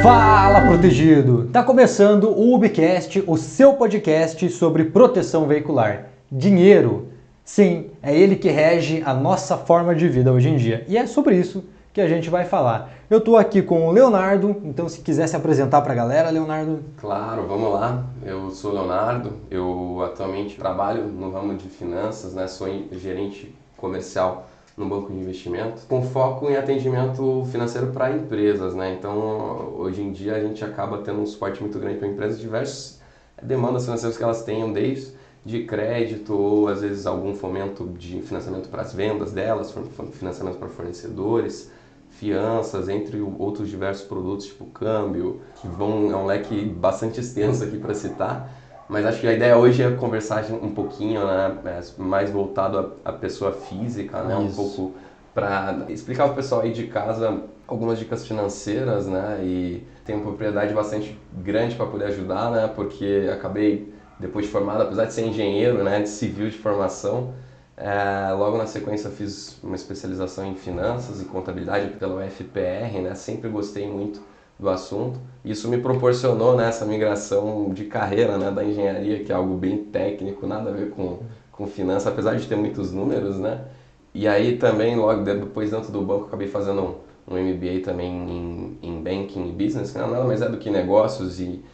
Fala, protegido! Tá começando o Ubicast, o seu podcast sobre proteção veicular. Dinheiro, sim, é ele que rege a nossa forma de vida hoje em dia. E é sobre isso que a gente vai falar. Eu tô aqui com o Leonardo, então se quiser se apresentar pra galera, Leonardo. Claro, vamos lá. Eu sou o Leonardo, eu atualmente trabalho no ramo de finanças, né? Sou gerente comercial no banco de investimento, com foco em atendimento financeiro para empresas, né? Então, hoje em dia a gente acaba tendo um suporte muito grande para empresas, diversas demandas financeiras que elas tenham, desde de crédito ou às vezes algum fomento de financiamento para as vendas delas, financiamento para fornecedores, fianças, entre outros diversos produtos, tipo câmbio, que vão, é um leque bastante extenso aqui para citar, mas acho que a ideia hoje é conversar um pouquinho, né, mais voltado à pessoa física, né, um pouco para explicar para o pessoal aí de casa algumas dicas financeiras, né, e tenho uma propriedade bastante grande para poder ajudar, né, porque acabei, depois de formado, apesar de ser engenheiro, né, de civil de formação, logo na sequência fiz uma especialização em finanças e contabilidade pela UFPR, né? Sempre gostei muito do assunto. Isso me proporcionou, né, essa migração de carreira, né, da engenharia, que é algo bem técnico, nada a ver com finanças, apesar de ter muitos números, né? E aí também, logo depois dentro do banco, acabei fazendo um MBA também em Banking e Business, que nada mais é do que negócios e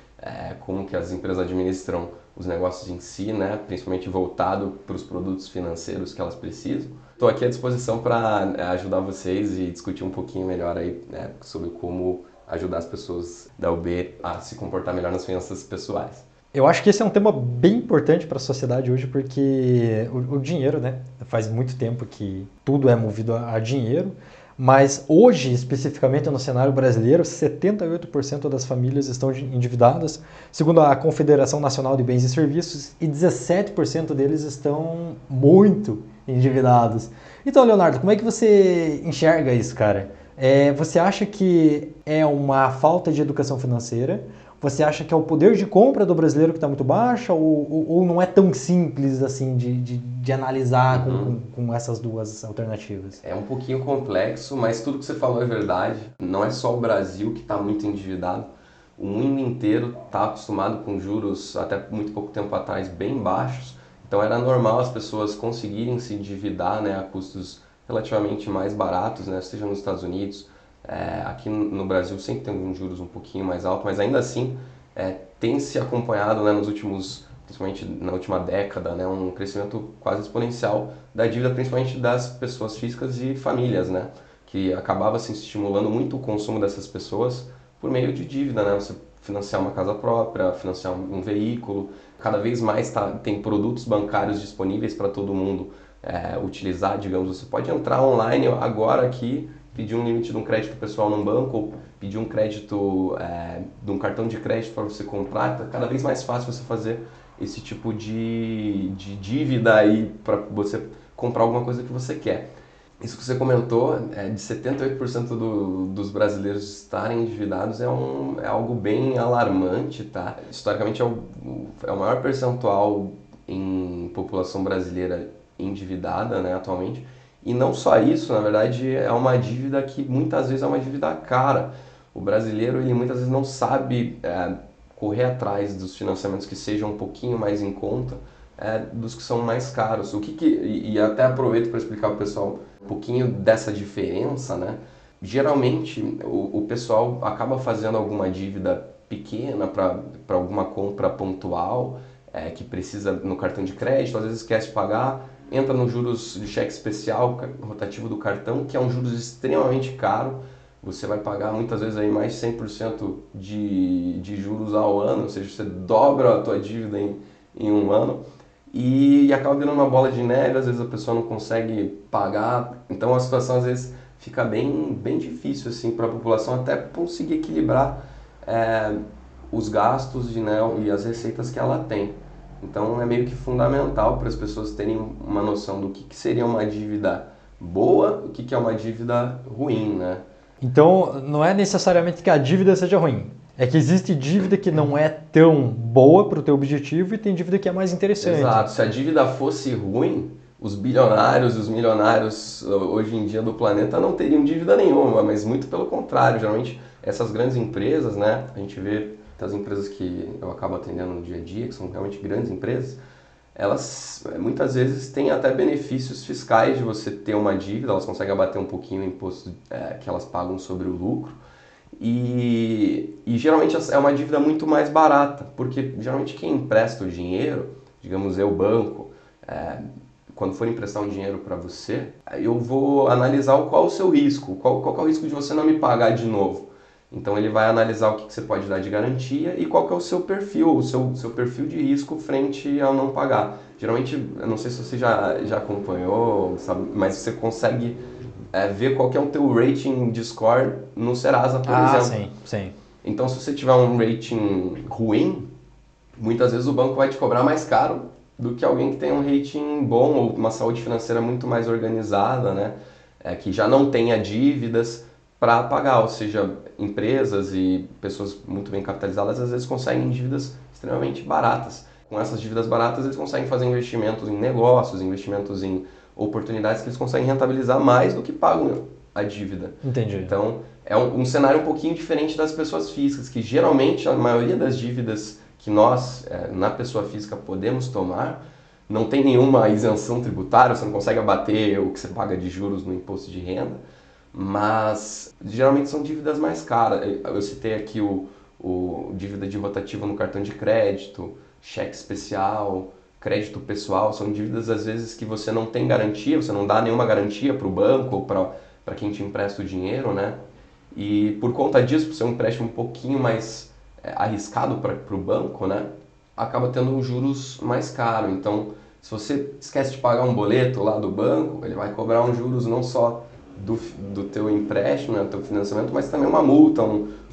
como que as empresas administram os negócios em si, né? Principalmente voltado para os produtos financeiros que elas precisam. Estou aqui à disposição para ajudar vocês e discutir um pouquinho melhor aí, né, sobre como ajudar as pessoas da UB a se comportar melhor nas finanças pessoais. Eu acho que esse é um tema bem importante para a sociedade hoje, porque o dinheiro, né? Faz muito tempo que tudo é movido a dinheiro, mas hoje, especificamente no cenário brasileiro, 78% das famílias estão endividadas, segundo a Confederação Nacional de Bens e Serviços, e 17% deles estão muito endividados. Então, Leonardo, como é que você enxerga isso, cara? Você acha que é uma falta de educação financeira? Você acha que é o poder de compra do brasileiro que está muito baixo ou não é tão simples assim de analisar com essas duas alternativas? É um pouquinho complexo, mas tudo que você falou é verdade. Não é só o Brasil que está muito endividado. O mundo inteiro está acostumado com juros, até muito pouco tempo atrás, bem baixos. Então era normal as pessoas conseguirem se endividar, né, a custos relativamente mais baratos, né, seja nos Estados Unidos. Aqui no Brasil sempre tem uns juros um pouquinho mais altos, mas ainda assim tem se acompanhado, né, principalmente na última década, né, um crescimento quase exponencial da dívida, principalmente das pessoas físicas e famílias, né, que acabava se estimulando muito o consumo dessas pessoas por meio de dívida, né, você financiar uma casa própria, financiar um veículo. Cada vez mais tem produtos bancários disponíveis para todo mundo utilizar, digamos. Você pode entrar online agora aqui, pedir um limite de um crédito pessoal num banco, ou pedir um crédito de um cartão de crédito para você comprar. Tá cada vez mais fácil você fazer esse tipo de dívida aí para você comprar alguma coisa que você quer. Isso que você comentou, de 78% dos brasileiros estarem endividados, é algo bem alarmante, tá? Historicamente é o maior percentual em população brasileira endividada, né, atualmente. E não só isso, na verdade, é uma dívida que muitas vezes é uma dívida cara. O brasileiro, ele muitas vezes não sabe correr atrás dos financiamentos que sejam um pouquinho mais em conta dos que são mais caros. E até aproveito para explicar para o pessoal um pouquinho dessa diferença, né? Geralmente, o pessoal acaba fazendo alguma dívida pequena para alguma compra pontual, que precisa no cartão de crédito, às vezes esquece de pagar, entra nos juros de cheque especial rotativo do cartão, que é um juros extremamente caro. Você vai pagar muitas vezes aí mais de 100% de juros ao ano, ou seja, você dobra a tua dívida em um ano e acaba virando uma bola de neve, às vezes a pessoa não consegue pagar, então a situação às vezes fica bem difícil assim, para a população até conseguir equilibrar os gastos e as receitas que ela tem. Então é meio que fundamental para as pessoas terem uma noção do que seria uma dívida boa, o que é uma dívida ruim, né? Então, não é necessariamente que a dívida seja ruim. É que existe dívida que não é tão boa para o teu objetivo e tem dívida que é mais interessante. Exato. Se a dívida fosse ruim, os bilionários e os milionários hoje em dia do planeta não teriam dívida nenhuma, mas muito pelo contrário. Geralmente essas grandes empresas, né, a gente vê as empresas que eu acabo atendendo no dia a dia, que são realmente grandes empresas, elas muitas vezes têm até benefícios fiscais de você ter uma dívida, elas conseguem abater um pouquinho o imposto que elas pagam sobre o lucro. E geralmente é uma dívida muito mais barata, porque geralmente quem empresta o dinheiro, digamos eu, banco, quando for emprestar um dinheiro para você, eu vou analisar qual é o seu risco, qual é o risco de você não me pagar de novo. Então ele vai analisar o que você pode dar de garantia e qual que é o seu perfil, o seu perfil de risco frente ao não pagar. Geralmente, eu não sei se você já acompanhou, sabe, mas você consegue ver qual que é o teu rating de score no Serasa, por exemplo. Sim. Então se você tiver um rating ruim, muitas vezes o banco vai te cobrar mais caro do que alguém que tem um rating bom ou uma saúde financeira muito mais organizada, né? Que já não tenha dívidas para pagar, ou seja, empresas e pessoas muito bem capitalizadas às vezes conseguem dívidas extremamente baratas. Com essas dívidas baratas eles conseguem fazer investimentos em negócios, investimentos em oportunidades que eles conseguem rentabilizar mais do que pagam a dívida. Entendi. Então é um cenário um pouquinho diferente das pessoas físicas, que geralmente a maioria das dívidas que nós, na pessoa física, podemos tomar, não tem nenhuma isenção tributária, você não consegue abater o que você paga de juros no imposto de renda, mas geralmente são dívidas mais caras. Eu citei aqui o dívida de rotativa no cartão de crédito, cheque especial, crédito pessoal, são dívidas às vezes que você não tem garantia, você não dá nenhuma garantia para o banco ou para quem te empresta o dinheiro, né? E por conta disso, por ser um empréstimo um pouquinho mais arriscado para o banco, né? Acaba tendo um juros mais caro. Então, se você esquece de pagar um boleto lá do banco, ele vai cobrar um juros não só do teu empréstimo, né, do teu financiamento, mas também uma multa,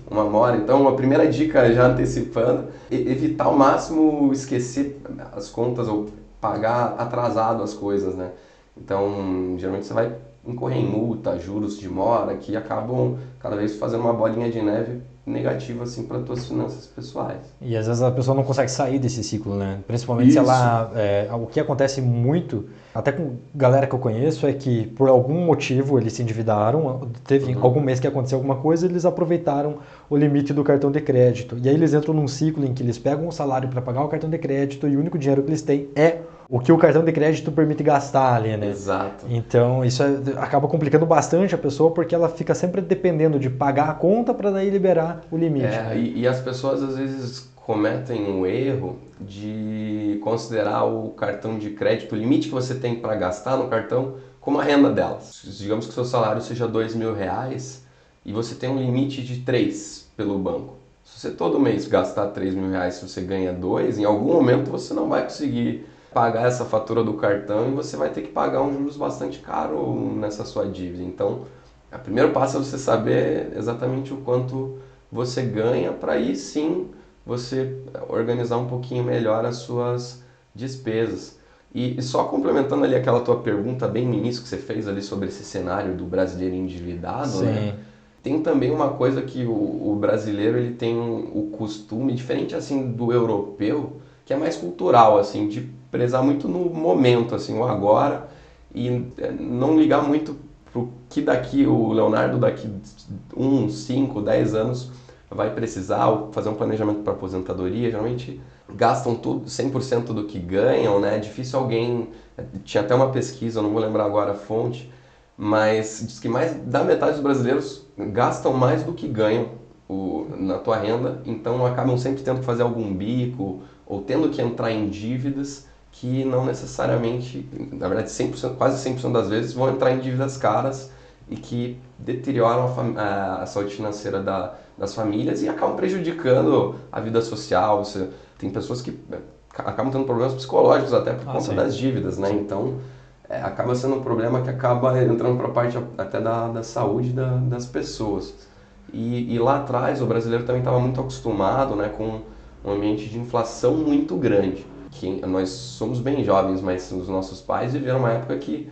uma mora. Então, a primeira dica, já antecipando, evitar ao máximo esquecer as contas ou pagar atrasado as coisas, né? Então, geralmente você vai incorrer em multa, juros de mora, que acabam cada vez fazendo uma bolinha de neve negativa assim para as tuas finanças pessoais. E às vezes a pessoa não consegue sair desse ciclo, né? Principalmente se Isso. ela... o que acontece muito, até com galera que eu conheço, é que por algum motivo eles se endividaram, teve algum mês que aconteceu alguma coisa, eles aproveitaram o limite do cartão de crédito. E aí eles entram num ciclo em que eles pegam o salário para pagar o cartão de crédito e o único dinheiro que eles têm é o que o cartão de crédito permite gastar ali, né? Exato. Então isso acaba complicando bastante a pessoa porque ela fica sempre dependendo de pagar a conta para daí liberar o limite. Né? E as pessoas às vezes cometem um erro de considerar o cartão de crédito, o limite que você tem para gastar no cartão, como a renda delas. Digamos que o seu salário seja R$2.000 e você tem um limite de 3 pelo banco. Se você todo mês gastar R$3.000 se você ganha 2, em algum momento você não vai conseguir pagar essa fatura do cartão e você vai ter que pagar um juros bastante caro nessa sua dívida. Então, o primeiro passo é você saber exatamente o quanto você ganha para aí sim você organizar um pouquinho melhor as suas despesas. E só complementando ali aquela tua pergunta bem no início que você fez ali sobre esse cenário do brasileiro endividado, né? Tem também uma coisa que o brasileiro ele tem o costume, diferente assim do europeu, que é mais cultural, assim, de prezar muito no momento, assim, o agora, e não ligar muito pro que o Leonardo daqui 1, 5, 10 anos vai precisar, ou fazer um planejamento para aposentadoria. Geralmente gastam tudo, 100% do que ganham, né? É difícil alguém... Tinha até uma pesquisa, eu não vou lembrar agora a fonte, mas diz que mais da metade dos brasileiros gastam mais do que ganham na tua renda, então acabam sempre tendo que fazer algum bico ou tendo que entrar em dívidas que não necessariamente, na verdade 100%, quase 100% das vezes vão entrar em dívidas caras e que deterioram a saúde financeira das famílias e acabam prejudicando a vida social. Tem pessoas que acabam tendo problemas psicológicos até por conta das dívidas, né? Então acaba sendo um problema que acaba entrando para a parte até da saúde das pessoas. E lá atrás o brasileiro também estava muito acostumado, né, com um ambiente de inflação muito grande. Que nós somos bem jovens, mas os nossos pais viveram uma época que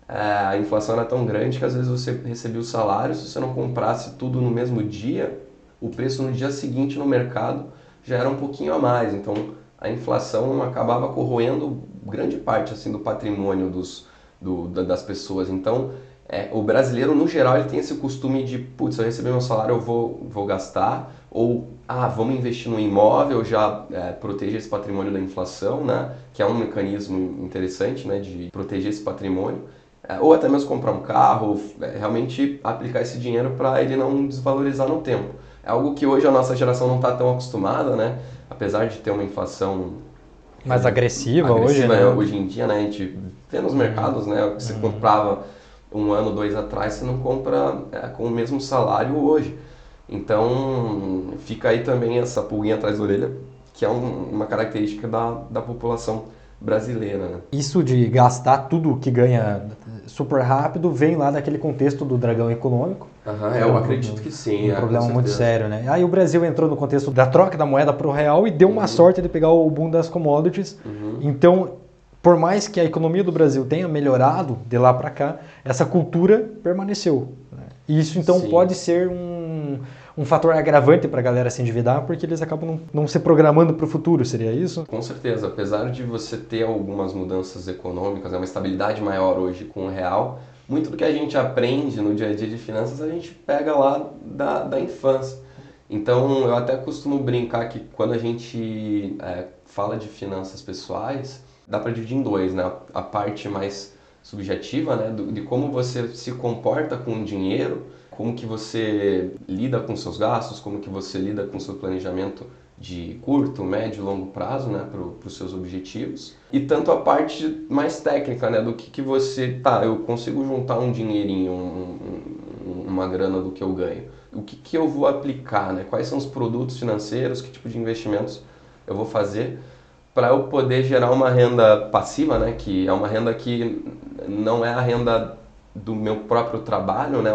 a inflação era tão grande que às vezes você recebia o salário, se você não comprasse tudo no mesmo dia, o preço no dia seguinte no mercado já era um pouquinho a mais. Então a inflação acabava corroendo grande parte assim, do patrimônio das pessoas. Então, o brasileiro, no geral, ele tem esse costume de, putz, se eu receber meu salário, eu vou gastar, ou, vamos investir no imóvel, já proteger esse patrimônio da inflação, né? Que é um mecanismo interessante, né? De proteger esse patrimônio, ou até mesmo comprar um carro, realmente aplicar esse dinheiro para ele não desvalorizar no tempo. É algo que hoje a nossa geração não está tão acostumada, né? Apesar de ter uma inflação Mais agressiva hoje, né? Hoje em dia, né? A gente vê nos mercados, né? O que você comprava um ano, 2 atrás, você não compra com o mesmo salário hoje. Então, fica aí também essa pulguinha atrás da orelha, que é uma característica da população brasileira, né? Isso de gastar tudo que ganha super rápido vem lá daquele contexto do dragão econômico. Eu acredito que sim. Um problema muito sério, né? Aí o Brasil entrou no contexto da troca da moeda para o real e deu uma sorte de pegar o boom das commodities. Então, por mais que a economia do Brasil tenha melhorado de lá para cá, essa cultura permaneceu, né? E isso então pode ser um fator agravante para a galera se endividar, porque eles acabam não se programando para o futuro, seria isso? Com certeza, apesar de você ter algumas mudanças econômicas, uma estabilidade maior hoje com o real, muito do que a gente aprende no dia a dia de finanças a gente pega lá da infância. Então eu até costumo brincar que quando a gente fala de finanças pessoais, dá para dividir em dois, né? A parte mais subjetiva, né? De como você se comporta com o dinheiro, como que você lida com seus gastos, como que você lida com o seu planejamento de curto, médio e longo prazo, né, para os seus objetivos. E tanto a parte mais técnica, né, do que você... eu consigo juntar um dinheirinho, uma grana do que eu ganho. O que eu vou aplicar, né? Quais são os produtos financeiros, que tipo de investimentos eu vou fazer para eu poder gerar uma renda passiva, né, que é uma renda que não é a renda do meu próprio trabalho, né?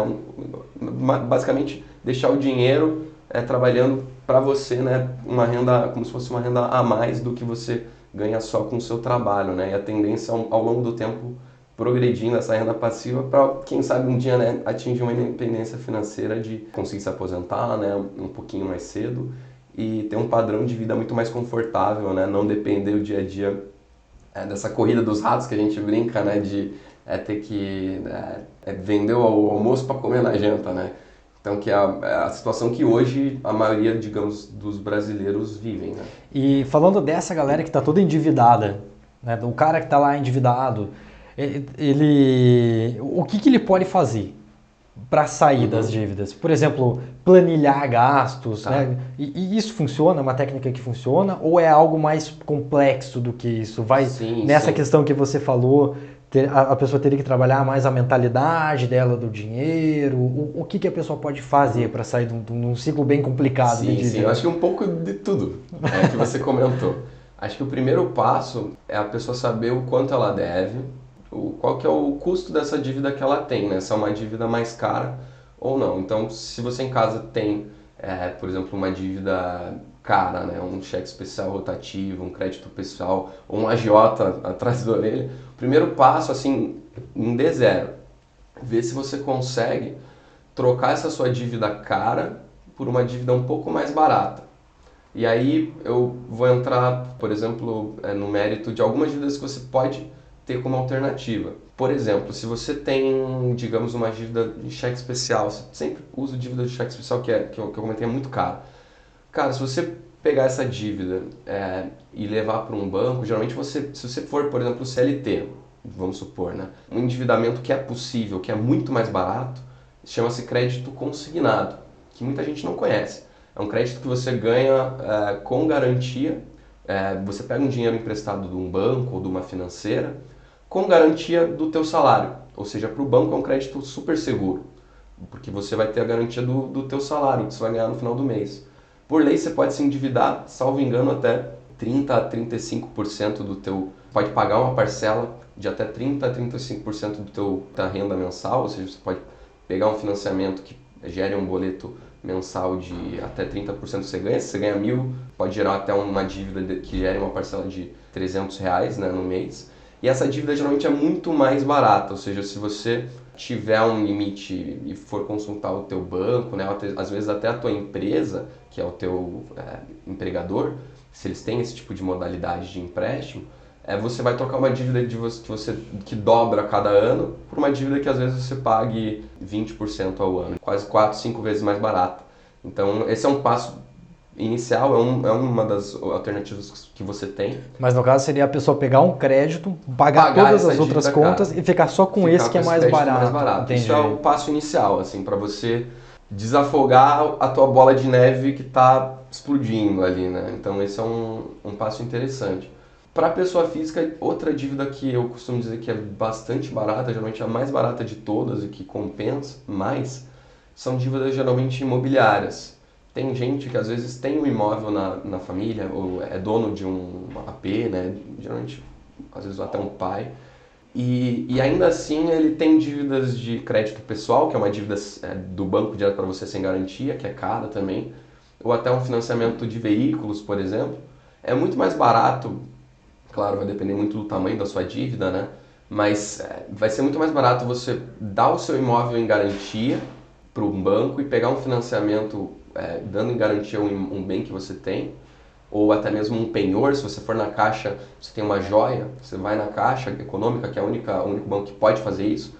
Basicamente deixar o dinheiro trabalhando para você, né? Uma renda, como se fosse uma renda a mais do que você ganha só com o seu trabalho, né? E a tendência ao longo do tempo progredindo essa renda passiva para, quem sabe, um dia, né, atingir uma independência financeira de conseguir se aposentar, né, um pouquinho mais cedo e ter um padrão de vida muito mais confortável, né? Não depender o dia a dia dessa corrida dos ratos que a gente brinca, né? De ter que vender o almoço para comer na janta, né? Então, que é a situação que hoje a maioria, digamos, dos brasileiros vivem, né? E falando dessa galera que está toda endividada, né? O cara que está lá endividado, o que ele pode fazer para sair das dívidas? Por exemplo, planilhar gastos, né? E isso funciona? É uma técnica que funciona? Ou é algo mais complexo do que isso? Nessa questão que você falou, a pessoa teria que trabalhar mais a mentalidade dela do dinheiro? O que a pessoa pode fazer para sair de um ciclo bem complicado de dívida? Sim, eu acho que um pouco de tudo que você comentou. Acho que o primeiro passo é a pessoa saber o quanto ela deve, qual que é o custo dessa dívida que ela tem, né? Se é uma dívida mais cara ou não. Então, se você em casa tem, por exemplo, uma dívida cara, né? Um cheque especial rotativo, um crédito pessoal ou um agiota atrás da orelha, o primeiro passo, assim, em D0, ver se você consegue trocar essa sua dívida cara por uma dívida um pouco mais barata. E aí eu vou entrar, por exemplo, no mérito de algumas dívidas que você pode ter como alternativa. Por exemplo, se você tem, digamos, uma dívida de cheque especial, você sempre usa dívida de cheque especial, que eu comentei, é muito caro. Cara, se você pegar essa dívida e levar para um banco, geralmente se você for, por exemplo, CLT, vamos supor, né, um endividamento que é possível, que é muito mais barato, chama-se crédito consignado, que muita gente não conhece. É um crédito que você ganha com garantia, você pega um dinheiro emprestado de um banco ou de uma financeira, com garantia do teu salário. Ou seja, para o banco é um crédito super seguro, porque você vai ter a garantia do teu salário, que você vai ganhar no final do mês. Por lei, você pode se endividar, salvo engano, até 30% a 35% do teu... Pode pagar uma parcela de até 30% a 35% da renda mensal, ou seja, você pode pegar um financiamento que gere um boleto mensal de até 30% você ganha. Se você ganha 1.000, pode gerar até uma dívida que gere uma parcela de R$300, né, no mês. E essa dívida geralmente é muito mais barata, ou seja, se você tiver um limite e for consultar o teu banco, né, às vezes até a tua empresa, que é o teu empregador, se eles têm esse tipo de modalidade de empréstimo, você vai trocar uma dívida que dobra a cada ano por uma dívida que às vezes você pague 20% ao ano, quase 4, 5 vezes mais barata. Então, esse é um passo inicial, é uma das alternativas que você tem. Mas no caso seria a pessoa pegar um crédito, pagar todas as outras contas e ficar só com esse que é mais barato. Isso é o passo inicial, assim, para você desafogar a tua bola de neve que está explodindo ali, né? Então esse é um passo interessante. Para a pessoa física, outra dívida que eu costumo dizer que é bastante barata, geralmente a mais barata de todas e que compensa mais, são dívidas geralmente imobiliárias. Tem gente que às vezes tem um imóvel na família, ou é dono de um AP, né? Geralmente, às vezes até um pai, e ainda assim ele tem dívidas de crédito pessoal, que é uma dívida do banco direto para você sem garantia, que é cara também, ou até um financiamento de veículos, por exemplo. É muito mais barato, claro, vai depender muito do tamanho da sua dívida, né? Mas vai ser muito mais barato você dar o seu imóvel em garantia para um banco e pegar um financiamento dando em garantia um bem que você tem, ou até mesmo um penhor. Se você for na Caixa, você tem uma joia, você vai na Caixa Econômica, que é o único banco que pode fazer isso.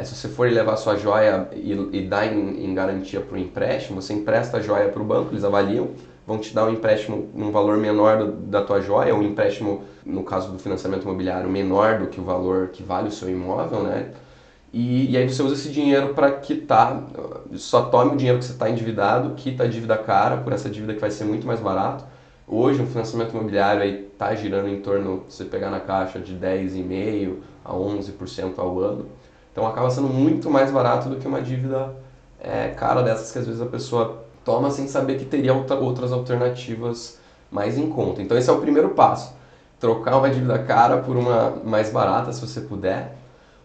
Se você for levar sua joia e dar em garantia para o empréstimo, você empresta a joia para o banco, eles avaliam, vão te dar um empréstimo num valor menor da tua joia, um empréstimo, no caso do financiamento imobiliário, menor do que o valor que vale o seu imóvel, né? E aí você usa esse dinheiro para quitar, só tome o dinheiro que você está endividado, quita a dívida cara por essa dívida que vai ser muito mais barato. Hoje um financiamento imobiliário aí está girando em torno, se você pegar na Caixa, de 10,5% a 11% ao ano. Então acaba sendo muito mais barato do que uma dívida cara dessas que às vezes a pessoa toma sem saber que teria outras alternativas mais em conta. Então esse é o primeiro passo. Trocar uma dívida cara por uma mais barata, se você puder.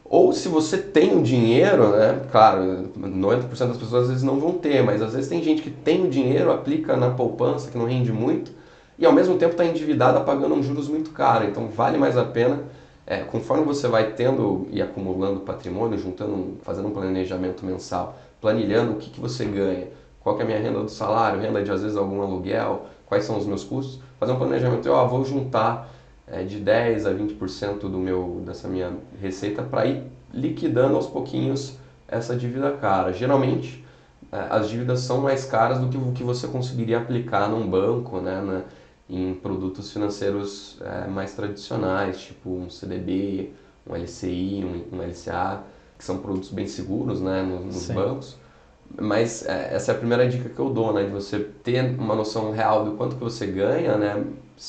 Ou se você tem o dinheiro, né? Claro, 90% das pessoas às vezes não vão ter, mas às vezes tem gente que tem o dinheiro, aplica na poupança, que não rende muito, e ao mesmo tempo está endividada pagando um juros muito caro. Então vale mais a pena, conforme você vai tendo e acumulando patrimônio, fazendo um planejamento mensal, planilhando o que você ganha, qual que é a minha renda do salário, renda de às vezes algum aluguel, quais são os meus custos, fazer um planejamento, vou juntar de 10 a 20% dessa minha receita para ir liquidando aos pouquinhos essa dívida cara. Geralmente, as dívidas são mais caras do que o que você conseguiria aplicar num banco, né, em produtos financeiros mais tradicionais, tipo um CDB, um LCI, um LCA, que são produtos bem seguros, né, nos bancos. Mas essa é a primeira dica que eu dou, né, de você ter uma noção real do quanto que você ganha, né.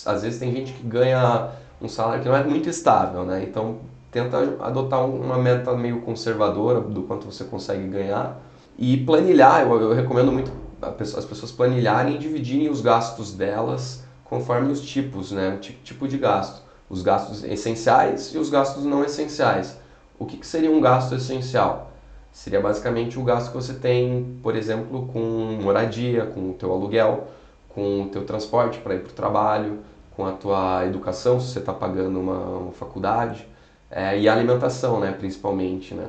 Às vezes tem gente que ganha um salário que não é muito estável, né, então tenta adotar uma meta meio conservadora do quanto você consegue ganhar e planilhar. Eu recomendo muito as pessoas planilharem e dividirem os gastos delas conforme os tipos, né, tipo de gasto. Os gastos essenciais e os gastos não essenciais. O que seria um gasto essencial? Seria basicamente o gasto que você tem, por exemplo, com moradia, com o teu aluguel, com o teu transporte para ir para o trabalho, com a tua educação, se você está pagando uma faculdade, e a alimentação, né, principalmente, né?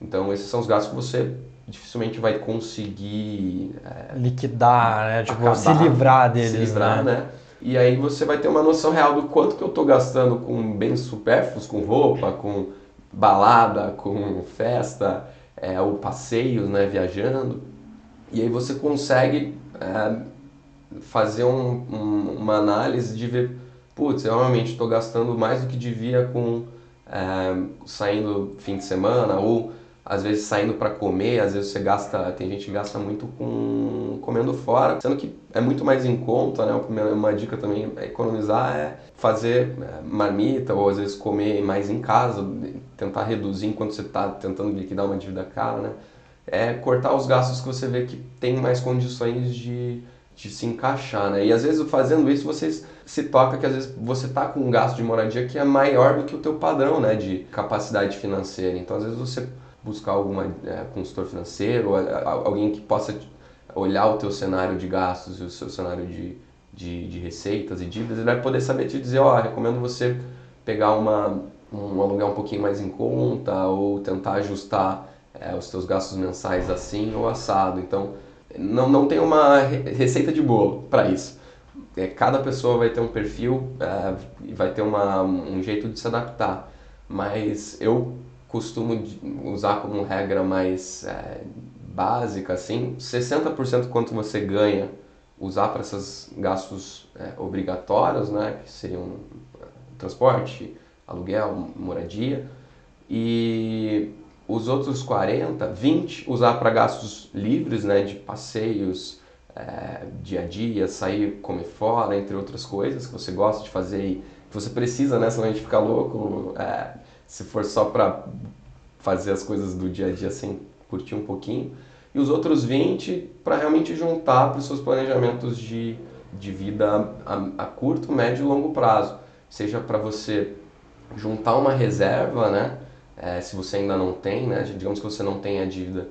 Então esses são os gastos que você dificilmente vai conseguir liquidar, né? Tipo, se livrar deles, né? E aí você vai ter uma noção real do quanto que eu estou gastando com bens supérfluos, com roupa, com balada, com festa, ou passeios, né, viajando. E aí você consegue fazer uma análise de ver, putz, eu realmente estou gastando mais do que devia saindo fim de semana, ou às vezes saindo para comer. Às vezes tem gente que gasta muito comendo fora, sendo que é muito mais em conta, né? Uma dica também é economizar, fazer marmita, ou às vezes comer mais em casa, tentar reduzir enquanto você está tentando liquidar uma dívida cara, né? Cortar os gastos que você vê que tem mais condições de se encaixar, né? E às vezes fazendo isso você se toca que às vezes você tá com um gasto de moradia que é maior do que o teu padrão, né, de capacidade financeira. Então às vezes você buscar alguma consultor financeiro, alguém que possa olhar o teu cenário de gastos e o seu cenário de receitas e dívidas, ele vai poder saber te dizer, recomendo você pegar um aluguel um pouquinho mais em conta, ou tentar ajustar os teus gastos mensais assim ou assado. Então não tem uma receita de bolo para isso. cada pessoa vai ter um perfil e vai ter um jeito de se adaptar. Mas eu costumo usar como regra mais básica, assim, 60% quanto você ganha, usar para esses gastos obrigatórios, né, que seriam transporte, aluguel, moradia, e os outros 20 usar para gastos livres, né, de passeios, dia a dia, sair, comer fora, entre outras coisas que você gosta de fazer e que você precisa, né, senão a gente fica louco, se for só para fazer as coisas do dia a dia sem curtir um pouquinho. E os outros 20 para realmente juntar para os seus planejamentos de vida a curto, médio e longo prazo. Seja para você juntar uma reserva, né? Se você ainda não tem, né? Digamos que você não tem a dívida,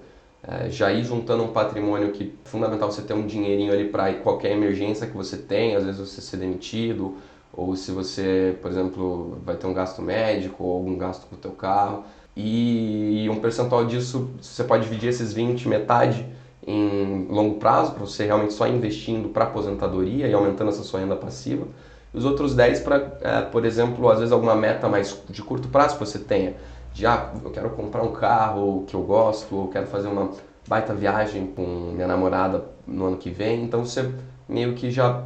já ir juntando um patrimônio que é fundamental você ter um dinheirinho ali para qualquer emergência que você tem, às vezes você ser demitido, ou se você, por exemplo, vai ter um gasto médico ou algum gasto com o teu carro. E um percentual disso, você pode dividir esses 20, metade em longo prazo, para você realmente só investindo para aposentadoria e aumentando essa sua renda passiva. E os outros 10 para, por exemplo, às vezes alguma meta mais de curto prazo que você tenha. Eu quero comprar um carro que eu gosto, ou quero fazer uma baita viagem com minha namorada no ano que vem. Então você meio que já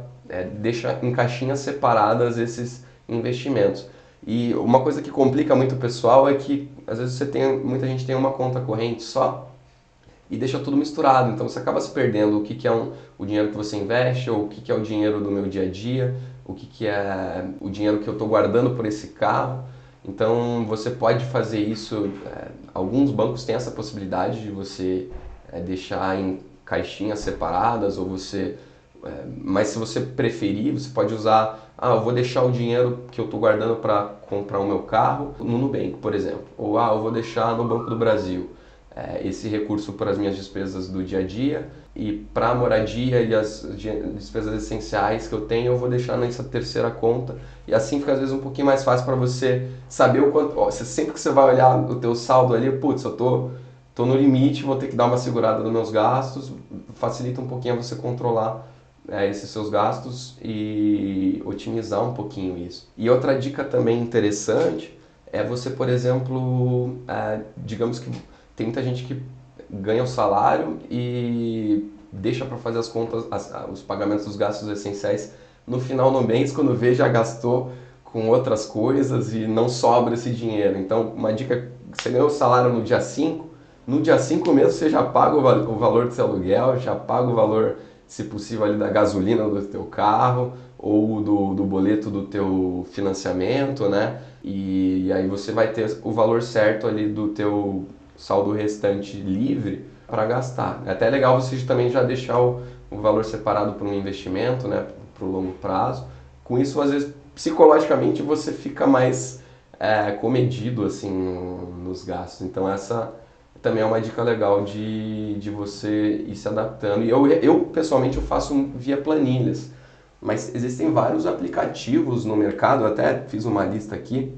deixa em caixinhas separadas esses investimentos. E uma coisa que complica muito o pessoal é que às vezes muita gente tem uma conta corrente só e deixa tudo misturado. Então você acaba se perdendo o que é o dinheiro que você investe, ou o que é o dinheiro do meu dia a dia, o que é o dinheiro que eu estou guardando por esse carro. Então você pode fazer isso, alguns bancos têm essa possibilidade de você deixar em caixinhas separadas, ou você... mas se você preferir, você pode usar, eu vou deixar o dinheiro que eu estou guardando para comprar o meu carro no Nubank, por exemplo. Ou eu vou deixar no Banco do Brasil. Esse recurso para as minhas despesas do dia a dia, e para a moradia e as despesas essenciais que eu tenho, eu vou deixar nessa terceira conta. E assim fica às vezes um pouquinho mais fácil para você saber o quanto... sempre que você vai olhar o teu saldo ali, putz, eu tô no limite, vou ter que dar uma segurada nos meus gastos. Facilita um pouquinho você controlar esses seus gastos e otimizar um pouquinho isso. E outra dica também interessante é você, por exemplo, digamos que tem muita gente que ganha o salário e deixa para fazer as contas, os pagamentos dos gastos essenciais no final do mês, quando vê já gastou com outras coisas e não sobra esse dinheiro. Então, uma dica: você ganhou o salário no dia 5, no dia 5 mesmo você já paga o valor do seu aluguel, já paga o valor, se possível, ali da gasolina do teu carro, ou do boleto do teu financiamento, né? E aí você vai ter o valor certo ali do teu saldo restante livre para gastar. É até legal você também já deixar o valor separado para um investimento, né, para o longo prazo. Com isso, às vezes, psicologicamente, você fica mais comedido assim, nos gastos. Então essa também é uma dica legal de você ir se adaptando. E eu pessoalmente, eu faço via planilhas. Mas existem vários aplicativos no mercado, eu até fiz uma lista aqui.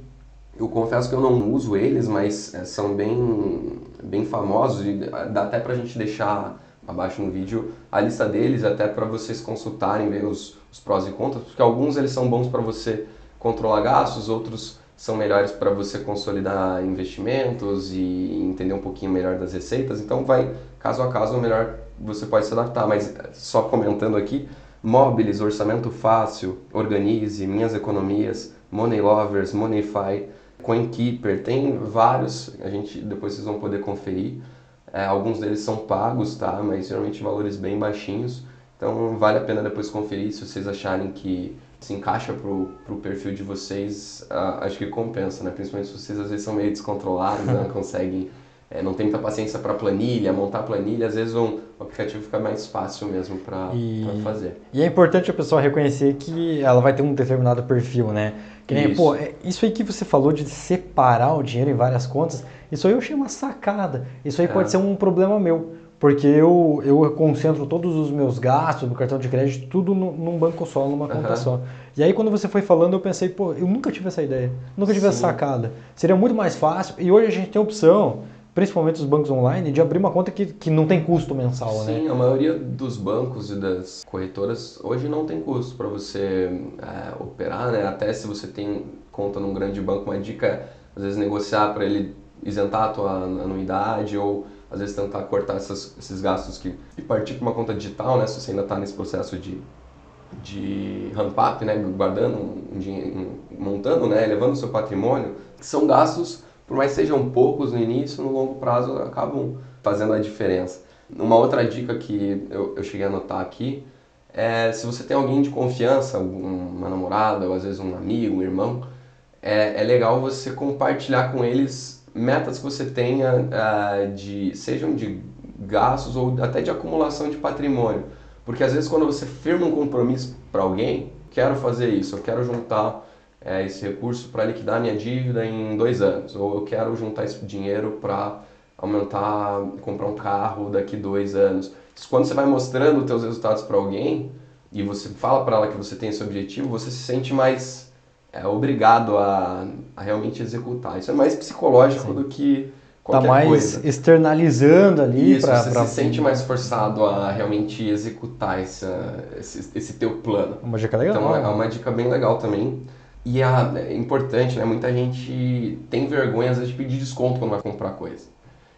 Eu confesso que eu não uso eles, mas são bem famosos, e dá até pra gente deixar abaixo no vídeo a lista deles, até para vocês consultarem, ver os prós e contras, porque alguns eles são bons para você controlar gastos, outros são melhores para você consolidar investimentos e entender um pouquinho melhor das receitas. Então vai caso a caso, melhor você pode se adaptar. Mas só comentando aqui: Móbiles, Orçamento Fácil, Organize, Minhas Economias, Money Lovers, Moneyfy, CoinKeeper, tem vários, depois vocês vão poder conferir. Alguns deles são pagos, tá? Mas geralmente valores bem baixinhos. Então vale a pena depois conferir, se vocês acharem que se encaixa pro perfil de vocês. Acho que compensa, né? Principalmente se vocês às vezes são meio descontrolados, né? Não conseguem, não tem muita paciência para planilha, montar planilha. Às vezes o aplicativo fica mais fácil mesmo para fazer. E é importante a pessoa reconhecer que ela vai ter um determinado perfil, né? Que nem, Isso. Isso aí que você falou de separar o dinheiro em várias contas, isso aí eu achei uma sacada. Isso aí pode ser um problema meu, porque eu concentro todos os meus gastos no cartão de crédito, tudo num banco só, numa conta só. E aí quando você foi falando, eu pensei, eu nunca tive essa ideia, nunca tive essa sacada. Seria muito mais fácil, e hoje a gente tem a opção principalmente os bancos online, de abrir uma conta que não tem custo mensal, né? Sim, a maioria dos bancos e das corretoras hoje não tem custo para você operar, né? Até se você tem conta num grande banco, uma dica é, às vezes, negociar para ele isentar a tua anuidade ou, às vezes, tentar cortar esses gastos e partir para uma conta digital, né? Se você ainda está nesse processo de ramp-up, né? Guardando um dinheiro, montando, né? Elevando o seu patrimônio, são gastos, por mais que sejam poucos no início, no longo prazo acabam fazendo a diferença. Uma outra dica que eu cheguei a anotar aqui é se você tem alguém de confiança, uma namorada ou às vezes um amigo, um irmão, é legal você compartilhar com eles metas que você tenha, sejam de gastos ou até de acumulação de patrimônio. Porque às vezes quando você firma um compromisso para alguém, quero fazer isso, eu quero juntar esse recurso para liquidar minha dívida em 2 anos, ou eu quero juntar esse dinheiro para comprar um carro daqui 2 anos. Quando você vai mostrando os teus resultados para alguém e você fala para ela que você tem esse objetivo, você se sente mais obrigado a realmente executar. Isso é mais psicológico Sim. do que qualquer mais coisa. externalizando ali Isso, você pra... se sente mais forçado a realmente executar esse teu plano. Uma dica legal. Então é uma dica bem legal também. E é importante, né? Muita gente tem vergonha às vezes de pedir desconto quando vai comprar coisa.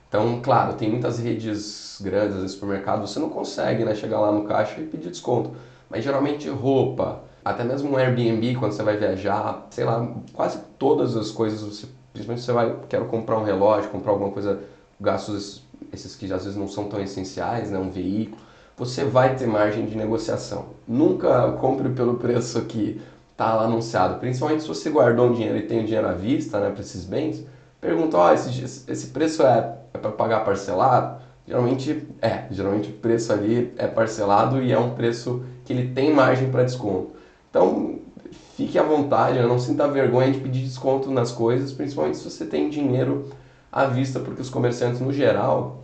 Então, claro, tem muitas redes grandes, às vezes supermercado, você não consegue, né, chegar lá no caixa e pedir desconto. Mas geralmente roupa, até mesmo um Airbnb quando você vai viajar, sei lá, quase todas as coisas, principalmente se você quero comprar um relógio, comprar alguma coisa, gastos esses que às vezes não são tão essenciais, né, um veículo, você vai ter margem de negociação. Nunca compre pelo preço que está lá anunciado, principalmente se você guardou um dinheiro e tem o dinheiro à vista, né, para esses bens, pergunta, esse preço é para pagar parcelado? Geralmente o preço ali é parcelado e é um preço que ele tem margem para desconto. Então, fique à vontade, não sinta vergonha de pedir desconto nas coisas, principalmente se você tem dinheiro à vista, porque os comerciantes, no geral,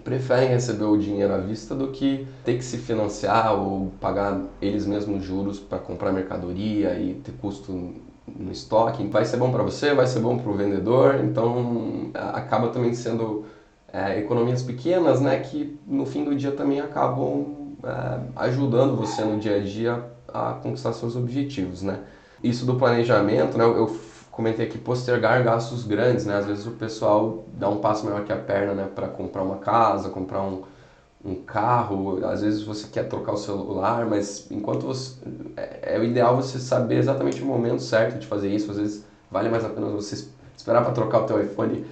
preferem receber o dinheiro à vista do que ter que se financiar ou pagar eles mesmos juros para comprar mercadoria e ter custo no estoque. Vai ser bom para você, vai ser bom para o vendedor, então acaba também sendo economias pequenas, né, que no fim do dia também acabam ajudando você no dia a dia a conquistar seus objetivos, né. Isso do planejamento, né, eu comentei aqui, postergar gastos grandes, né, às vezes o pessoal dá um passo maior que a perna, né, para comprar uma casa, comprar um carro, às vezes você quer trocar o celular, mas enquanto você... É o ideal você saber exatamente o momento certo de fazer isso, às vezes vale mais a pena você esperar para trocar o teu iPhone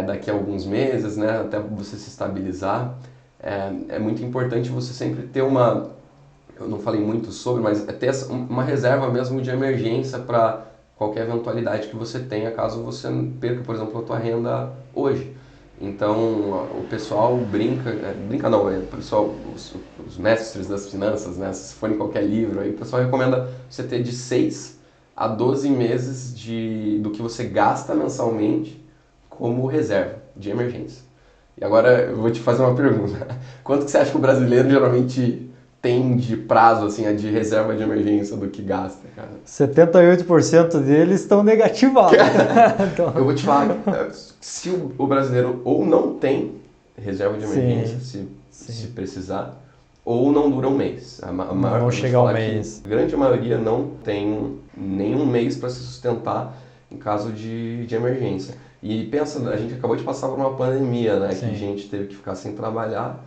daqui a alguns meses, né, até você se estabilizar. É muito importante você sempre ter uma... Eu não falei muito sobre, mas ter uma reserva mesmo de emergência para qualquer eventualidade que você tenha, caso você perca, por exemplo, a tua renda hoje. Então, o pessoal brinca não, o pessoal, os mestres das finanças, né, se for em qualquer livro, aí o pessoal recomenda você ter de 6 a 12 meses do que você gasta mensalmente como reserva de emergência. E agora eu vou te fazer uma pergunta. Quanto que você acha que o brasileiro geralmente tem de prazo, assim, de reserva de emergência do que gasta, cara? 78% deles estão negativados. Então... Eu vou te falar, se o brasileiro ou não tem reserva de emergência, se precisar, ou não dura um mês. Não chega ao mês. A grande maioria não tem nenhum mês para se sustentar em caso de emergência. E pensa, a gente acabou de passar por uma pandemia, né? Sim. Que a gente teve que ficar sem trabalhar.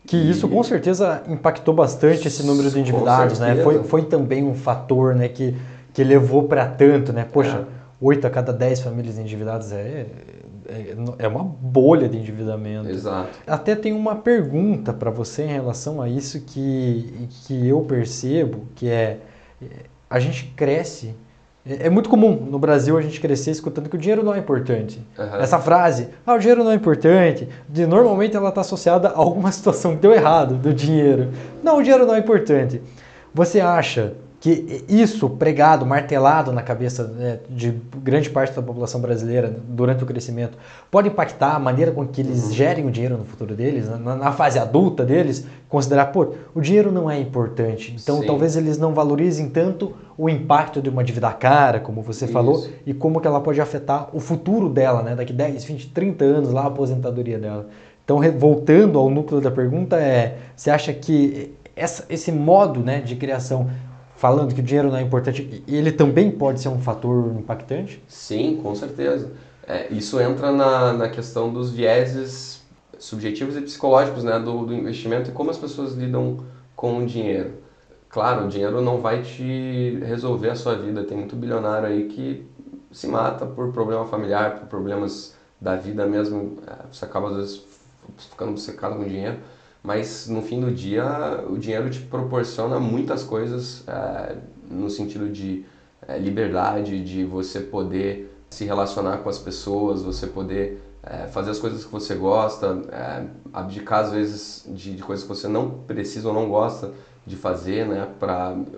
Que isso com certeza impactou bastante esse número de endividados, né? Foi também um fator, né, que levou para tanto, né? Poxa, 8 a cada 10 famílias endividadas é uma bolha de endividamento. Exato. Até tem uma pergunta para você em relação a isso que eu percebo, que a gente cresce. É muito comum no Brasil a gente crescer escutando que o dinheiro não é importante. Uhum. Essa frase, o dinheiro não é importante, normalmente ela está associada a alguma situação que deu errado do dinheiro. Não, o dinheiro não é importante. Você acha que isso pregado, martelado na cabeça, né, de grande parte da população brasileira durante o crescimento pode impactar a maneira com que eles gerem o dinheiro no futuro deles, na fase adulta deles, considerar, pô, o dinheiro não é importante, então Sim. talvez eles não valorizem tanto o impacto de uma dívida cara, como você falou, e como que ela pode afetar o futuro dela, né, daqui 10, 20, 30 anos, lá a aposentadoria dela. Então, voltando ao núcleo da pergunta, você acha que esse modo, né, de criação, falando que o dinheiro não é importante, ele também pode ser um fator impactante? Sim, com certeza. Isso entra na questão dos vieses subjetivos e psicológicos, né, do investimento e como as pessoas lidam com o dinheiro. Claro, o dinheiro não vai te resolver a sua vida. Tem muito bilionário aí que se mata por problema familiar, por problemas da vida mesmo. Você acaba, às vezes, ficando obcecado com dinheiro. Mas, no fim do dia, o dinheiro te proporciona muitas coisas no sentido de liberdade, de você poder se relacionar com as pessoas, você poder fazer as coisas que você gosta, abdicar, às vezes, de coisas que você não precisa ou não gosta de fazer, né?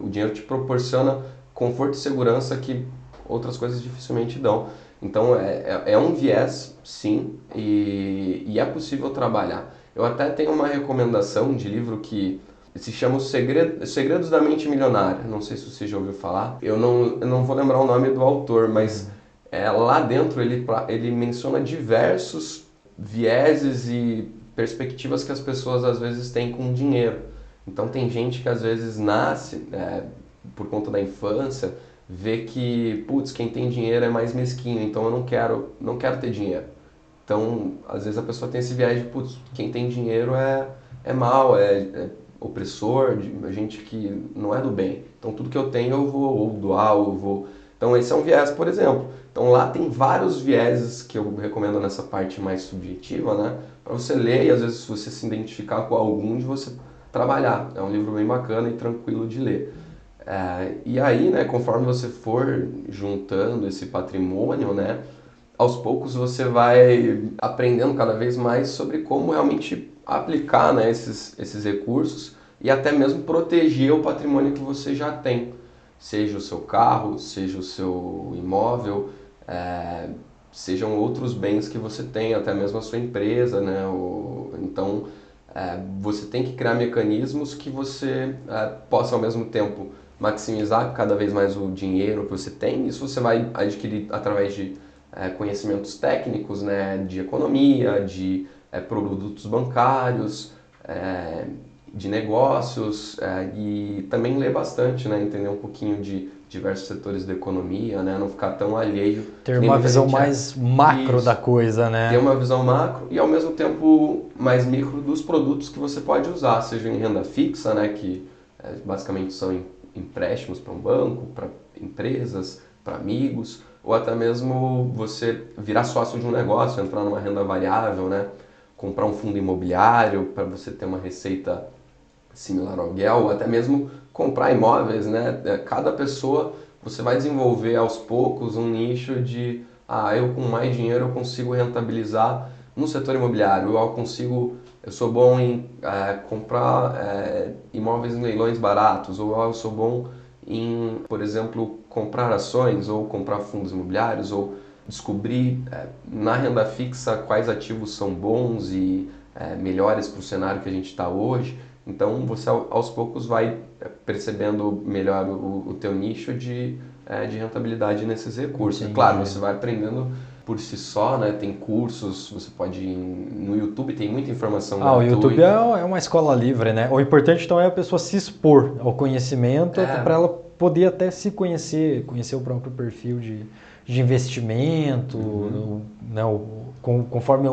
O dinheiro te proporciona conforto e segurança que outras coisas dificilmente dão. Então é um viés, sim, e é possível trabalhar. Eu até tenho uma recomendação de livro que se chama Os Segredos da Mente Milionária. Não sei se você já ouviu falar. Eu não vou lembrar o nome do autor, mas lá dentro ele menciona diversos vieses e perspectivas que as pessoas às vezes têm com dinheiro. Então tem gente que às vezes nasce por conta da infância, vê que, putz, quem tem dinheiro é mais mesquinho, então eu não quero ter dinheiro. Então, às vezes a pessoa tem esse viés de, putz, quem tem dinheiro é mal, é opressor, gente que não é do bem. Então tudo que eu tenho eu vou ou doar, ou eu vou... Então esse é um viés, por exemplo. Então lá tem vários vieses que eu recomendo nessa parte mais subjetiva, né? Para você ler e às vezes se você se identificar com algum de você trabalhar. É um livro bem bacana e tranquilo de ler. E aí, né, conforme você for juntando esse patrimônio, né, aos poucos você vai aprendendo cada vez mais sobre como realmente aplicar, né, esses recursos e até mesmo proteger o patrimônio que você já tem. Seja o seu carro, seja o seu imóvel, sejam outros bens que você tem, até mesmo a sua empresa, né? Então, você tem que criar mecanismos que você possa ao mesmo tempo maximizar cada vez mais o dinheiro que você tem. Isso você vai adquirir através de conhecimentos técnicos, né, de economia, de produtos bancários, de negócios, e também ler bastante, né, entender um pouquinho de diversos setores da economia, né, não ficar tão alheio. Ter uma visão mais macro da coisa, né? Ter uma visão macro e ao mesmo tempo mais micro dos produtos que você pode usar, seja em renda fixa, né, que basicamente são empréstimos para um banco, para empresas, para amigos, ou até mesmo você virar sócio de um negócio, entrar numa renda variável, né? Comprar um fundo imobiliário para você ter uma receita similar ao aluguel, ou até mesmo comprar imóveis, né? Cada pessoa, você vai desenvolver aos poucos um nicho de eu com mais dinheiro eu consigo rentabilizar no setor imobiliário, eu sou bom em comprar imóveis em leilões baratos, ou eu sou bom em, por exemplo, comprar ações ou comprar fundos imobiliários, ou descobrir na renda fixa quais ativos são bons e melhores para o cenário que a gente está hoje. Então você aos poucos vai percebendo melhor o teu nicho de rentabilidade nesses recursos. Entendi. Claro, você vai aprendendo por si só, né? Tem cursos, você pode ir no YouTube, tem muita informação gratuita. O YouTube é uma escola livre, né? O importante então é a pessoa se expor ao conhecimento para ela poder até se conhecer o próprio perfil de investimento, né? Conforme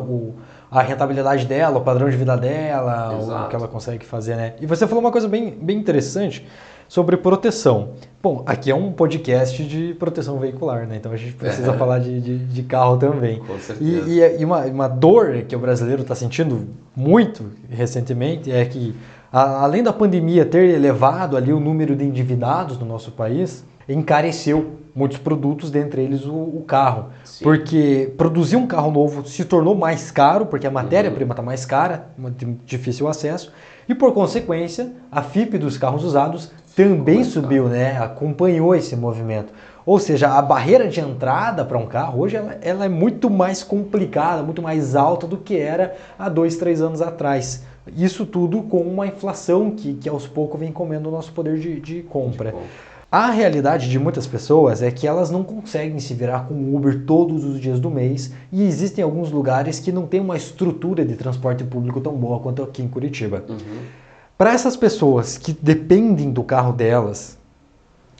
a rentabilidade dela, o padrão de vida dela, o que ela consegue fazer, né? E você falou uma coisa bem, bem interessante sobre proteção. Bom, aqui é um podcast de proteção veicular, né? Então a gente precisa falar de carro também. Com certeza. E uma dor que o brasileiro está sentindo muito recentemente é que, além da pandemia ter elevado ali o número de endividados no nosso país, encareceu muitos produtos, dentre eles o carro. Sim. Porque produzir um carro novo se tornou mais caro, porque a matéria-prima está mais cara, de difícil acesso, e por consequência, a FIP dos carros usados também subiu, né? Acompanhou esse movimento. Ou seja, a barreira de entrada para um carro hoje ela é muito mais complicada, muito mais alta do que era há 2, 3 anos atrás. Isso tudo com uma inflação que aos poucos vem comendo o nosso poder de compra. A realidade de muitas pessoas é que elas não conseguem se virar com Uber todos os dias do mês e existem alguns lugares que não tem uma estrutura de transporte público tão boa quanto aqui em Curitiba. Para essas pessoas que dependem do carro delas,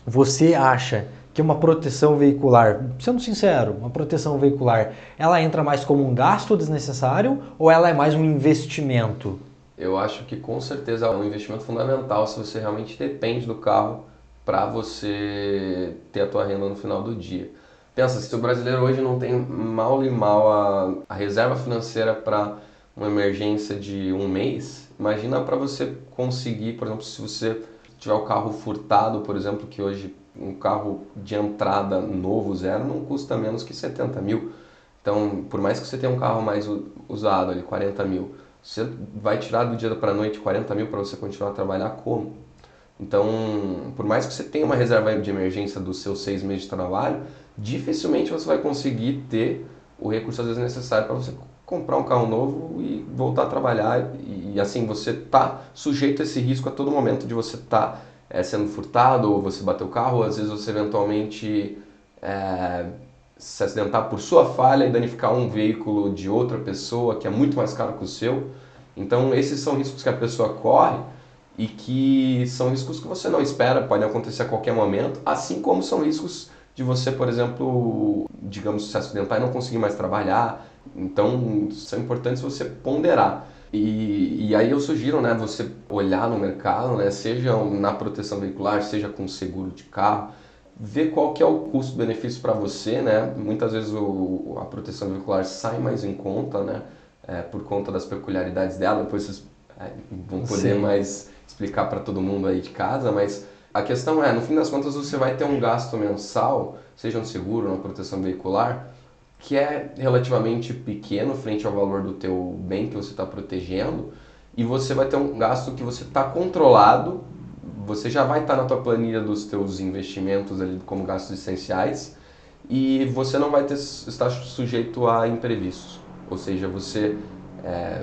você acha que uma proteção veicular, sendo sincero, uma proteção veicular, ela entra mais como um gasto desnecessário ou ela é mais um investimento? Eu acho que com certeza é um investimento fundamental se você realmente depende do carro para você ter a tua renda no final do dia. Pensa, se o brasileiro hoje não tem mal e mal a reserva financeira para uma emergência de um mês, imagina para você conseguir, por exemplo, se você tiver o carro furtado, por exemplo, que hoje um carro de entrada novo, zero, não custa menos que 70 mil. Então, por mais que você tenha um carro mais usado ali, 40 mil, você vai tirar do dia para a noite 40 mil para você continuar a trabalhar como? Então, por mais que você tenha uma reserva de emergência dos seus 6 meses de trabalho, dificilmente você vai conseguir ter o recurso às vezes necessário para você comprar um carro novo e voltar a trabalhar. E assim, você está sujeito a esse risco a todo momento de você estar sendo furtado, ou você bater o carro, ou às vezes você eventualmente se acidentar por sua falha e danificar um veículo de outra pessoa que é muito mais caro que o seu. Então, esses são riscos que a pessoa corre e que são riscos que você não espera, podem acontecer a qualquer momento, assim como são riscos de você, por exemplo, digamos, se acidentar e não conseguir mais trabalhar. Então, são importantes você ponderar. E aí eu sugiro, né, você olhar no mercado, né, seja na proteção veicular, seja com seguro de carro, ver qual que é o custo-benefício para você, né? Muitas vezes a proteção veicular sai mais em conta, né, por conta das peculiaridades dela. Depois vocês vão poder mais explicar para todo mundo aí de casa, mas a questão é, no fim das contas, você vai ter um gasto mensal, seja no seguro ou na proteção veicular, que é relativamente pequeno frente ao valor do teu bem que você está protegendo, e você vai ter um gasto que você está controlado, você já vai estar na tua planilha dos teus investimentos ali como gastos essenciais, e você não vai estar sujeito a imprevistos. Ou seja, você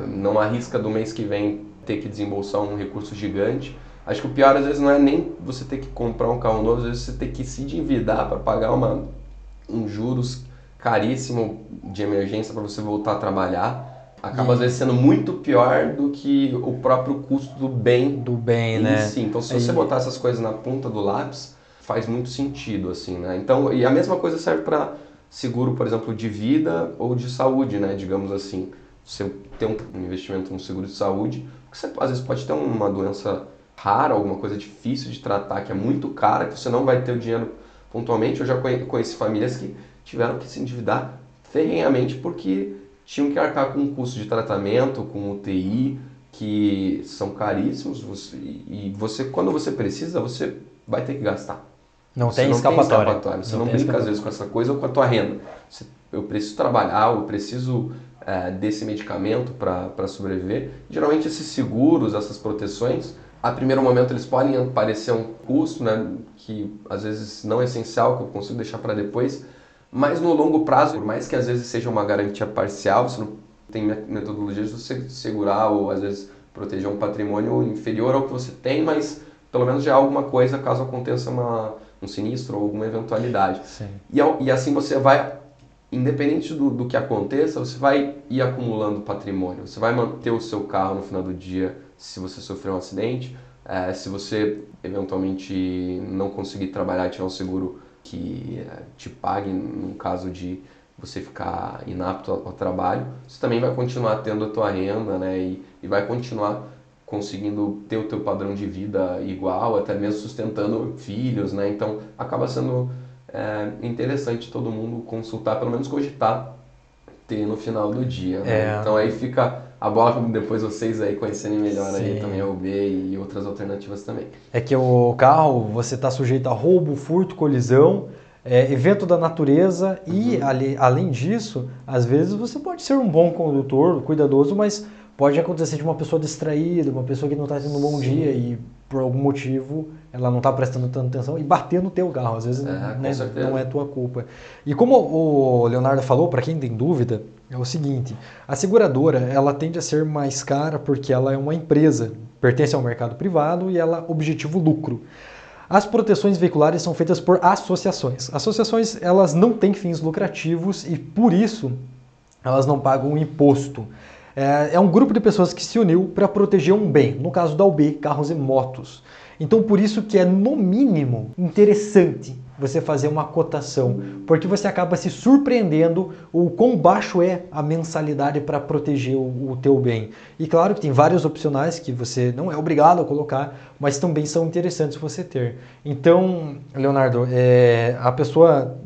não arrisca do mês que vem ter que desembolsar um recurso gigante. Acho que o pior às vezes não é nem você ter que comprar um carro novo, às vezes você ter que se endividar para pagar um juros caríssimo de emergência para você voltar a trabalhar. Acaba às vezes sendo muito pior do que o próprio custo do bem. Do bem, né? Si. Então, se você botar essas coisas na ponta do lápis, faz muito sentido, assim, né? Então, e a mesma coisa serve para seguro, por exemplo, de vida ou de saúde, né? Digamos assim, você tem um investimento no seguro de saúde, porque você às vezes pode ter uma doença rara, alguma coisa difícil de tratar, que é muito cara, que você não vai ter o dinheiro pontualmente. Eu já conheci famílias que tiveram que se endividar ferrenhamente porque tinham que arcar com um custo de tratamento, com UTI, que são caríssimos, e você, quando você precisa, você vai ter que gastar. Você não tem escapatória. Você não brinca às vezes com essa coisa ou com a tua renda. Eu preciso trabalhar, eu preciso desse medicamento para sobreviver. Geralmente esses seguros, essas proteções, a primeiro momento eles podem parecer um custo, né, que às vezes não é essencial, que eu consigo deixar para depois, mas no longo prazo, por mais que às vezes seja uma garantia parcial, você não tem metodologias de você segurar ou às vezes proteger um patrimônio inferior ao que você tem, mas pelo menos já é alguma coisa caso aconteça um sinistro ou alguma eventualidade. E assim você vai, independente do que aconteça, você vai ir acumulando patrimônio. Você vai manter o seu carro no final do dia se você sofrer um acidente, se você eventualmente não conseguir trabalhar e tiver um seguro que te pague no caso de você ficar inapto ao trabalho, você também vai continuar tendo a tua renda, né, e vai continuar conseguindo ter o teu padrão de vida igual, até mesmo sustentando filhos, né? Então acaba sendo interessante todo mundo consultar, pelo menos cogitar ter no final do dia, né? Então aí fica a bola para depois vocês aí conhecerem melhor aí também a UB e outras alternativas também. É que o carro, você está sujeito a roubo, furto, colisão, evento da natureza e, além disso, às vezes você pode ser um bom condutor, cuidadoso, mas Pode acontecer de uma pessoa distraída, uma pessoa que não está tendo um bom dia e por algum motivo ela não está prestando tanta atenção e bater no teu carro. Às vezes né, não é tua culpa. E como o Leonardo falou, para quem tem dúvida, é o seguinte, a seguradora ela tende a ser mais cara porque ela é uma empresa, pertence ao mercado privado e ela objetivo lucro. As proteções veiculares são feitas por associações. Associações elas não têm fins lucrativos e por isso elas não pagam imposto. É um grupo de pessoas que se uniu para proteger um bem, no caso da UB, carros e motos. Então por isso que é no mínimo interessante você fazer uma cotação, porque você acaba se surpreendendo o quão baixo é a mensalidade para proteger o teu bem. E claro que tem vários opcionais que você não é obrigado a colocar, mas também são interessantes você ter. Então, Leonardo, a pessoa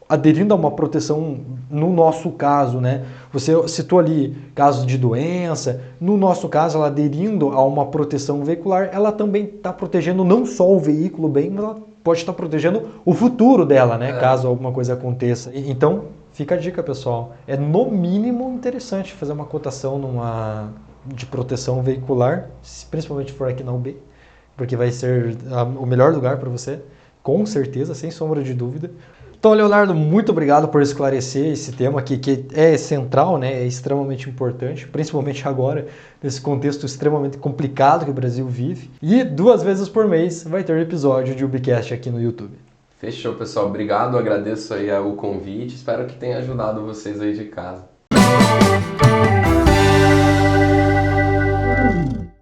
aderindo a uma proteção, no nosso caso, né? Você citou ali casos de doença, no nosso caso, ela aderindo a uma proteção veicular, ela também está protegendo não só o veículo bem, mas ela pode estar protegendo o futuro dela, né? Caso alguma coisa aconteça. Então, fica a dica, pessoal. É no mínimo interessante fazer uma cotação de proteção veicular, principalmente for aqui na UB, porque vai ser o melhor lugar para você, com certeza, sem sombra de dúvida. Então, Leonardo, muito obrigado por esclarecer esse tema aqui, que é central, né? É extremamente importante, principalmente agora, nesse contexto extremamente complicado que o Brasil vive. E 2 vezes por mês vai ter episódio de Ubicast aqui no YouTube. Fechou, pessoal. Obrigado, agradeço aí o convite. Espero que tenha ajudado vocês aí de casa.